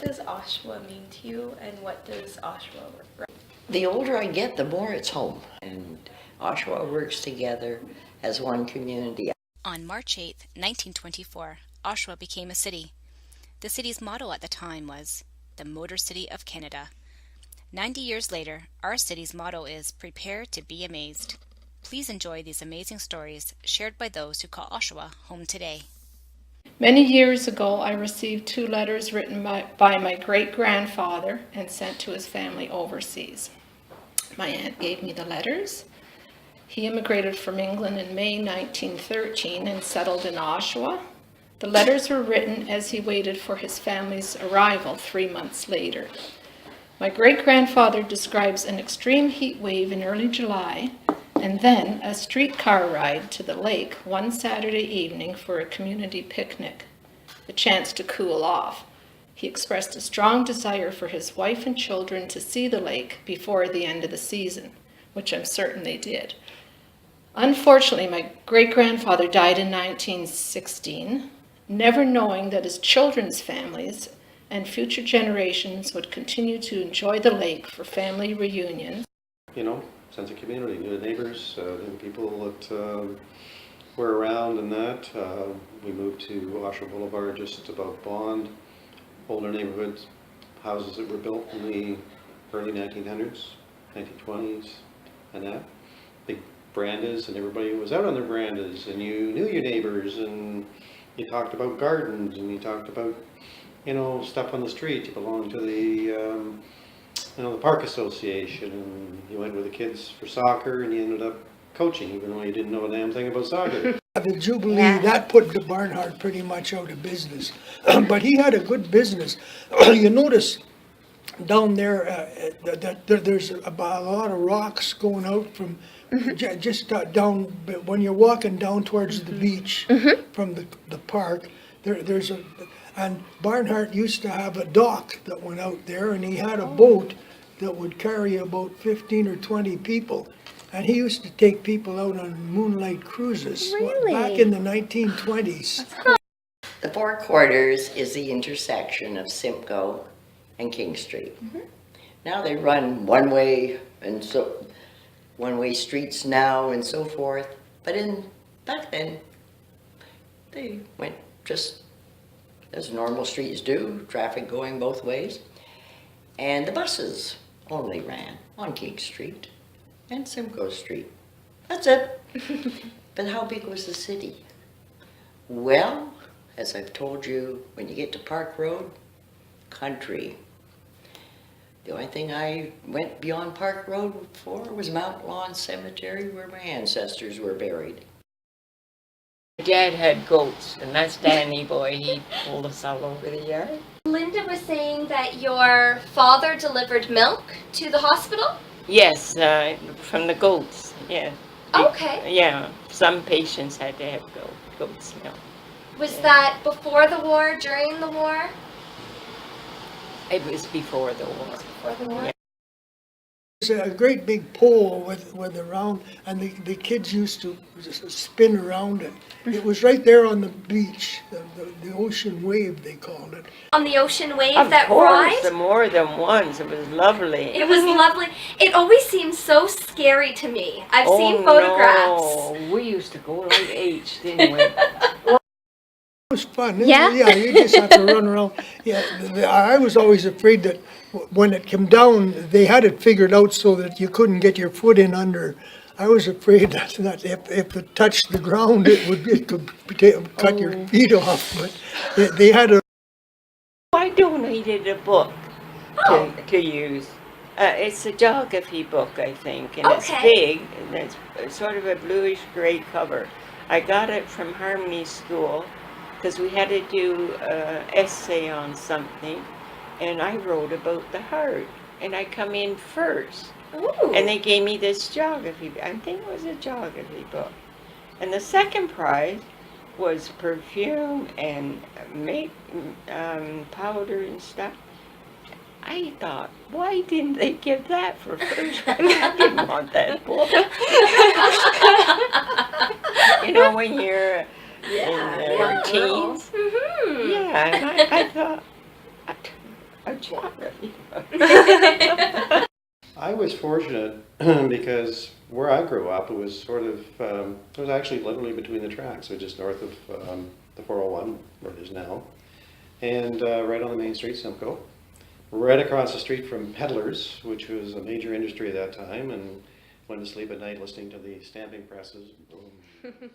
does Oshawa mean to you, and what does Oshawa represent? The older I get, the more it's home. And Oshawa works together as one community. On March 8, 1924, Oshawa became a city. The city's motto at the time was, "The Motor City of Canada." 90 years later, our city's motto is, "Prepare to be amazed." Please enjoy these amazing stories shared by those who call Oshawa home today. Many years ago, I received 2 letters written by my great-grandfather and sent to his family overseas. My aunt gave me the letters. He immigrated from England in May 1913 and settled in Oshawa. The letters were written as he waited for his family's arrival 3 months later. My great-grandfather describes an extreme heat wave in early July, and then a streetcar ride to the lake one Saturday evening for a community picnic, a chance to cool off. He expressed a strong desire for his wife and children to see the lake before the end of the season, which I'm certain they did. Unfortunately, my great-grandfather died in 1916, never knowing that his children's families and future generations would continue to enjoy the lake for family reunions. You know, sense of community, the neighbors, the people that were around and that. We moved to Oshawa Boulevard just above Bond, older neighborhoods, houses that were built in the early 1900s, 1920s and that. Big verandas, and everybody was out on their verandas, and you knew your neighbors, and you talked about gardens, and you talked about, you know, stuff on the street. You belonged to the the park association, and you went with the kids for soccer, and you ended up coaching, even though you didn't know a damn thing about soccer. The Jubilee, that put the Barnhart pretty much out of business. But he had a good business. You notice down there that there's a lot of rocks going out from just down, when you're walking down towards the beach from the park, and Barnhart used to have a dock that went out there, and he had a boat that would carry about 15 or 20 people. And he used to take people out on moonlight cruises back in the 1920s. The Four Quarters is the intersection of Simcoe and King Street. Now they run one-way streets now and so forth. But back then, they went just as normal streets do, traffic going both ways. And the buses only ran on King Street and Simcoe Street. That's it. But how big was the city? Well, as I've told you, when you get to Park Road, country. The only thing I went beyond Park Road for was Mount Lawn Cemetery, where my ancestors were buried. Dad had goats, and that's Danny boy. He pulled us all over the yard. Linda was saying that your father delivered milk to the hospital? Yes, from the goats, yeah. Okay. Yeah, some patients had to have goat's milk. Was that before the war, during the war? It was before the war. Before the war? Yeah. There's a great big pole with a round, and the kids used to just spin around it. It was right there on the beach, the ocean wave, they called it. On the ocean wave, Of that course, ride? more than once. It was lovely. It was lovely. It always seems so scary to me. I've seen photographs. No. We used to go like H, didn't we? It was fun. Yeah? Yeah, you just have to run around. Yeah, I was always afraid that when it came down, they had it figured out so that you couldn't get your foot in under. I was afraid that if it touched the ground, it could cut your feet off. But they had a. I donated a book to use. It's a geography book, I think, and it's big, and it's sort of a bluish gray cover. I got it from Harmony School because we had to do an essay on something, and I wrote about the heart, and I come in first. Ooh. And they gave me this geography, I think it was a geography book. And the second prize was perfume and powder and stuff. I thought, why didn't they give that for first prize? I didn't want that book. You know, when you're in your teens. Mm-hmm. Yeah, and I thought, geography. I was fortunate because where I grew up, it was sort of, it was actually literally between the tracks, so just north of the 401, where it is now, and right on the main street, Simcoe. Right across the street from Peddlers, which was a major industry at that time, and went to sleep at night listening to the stamping presses. Boom, boom.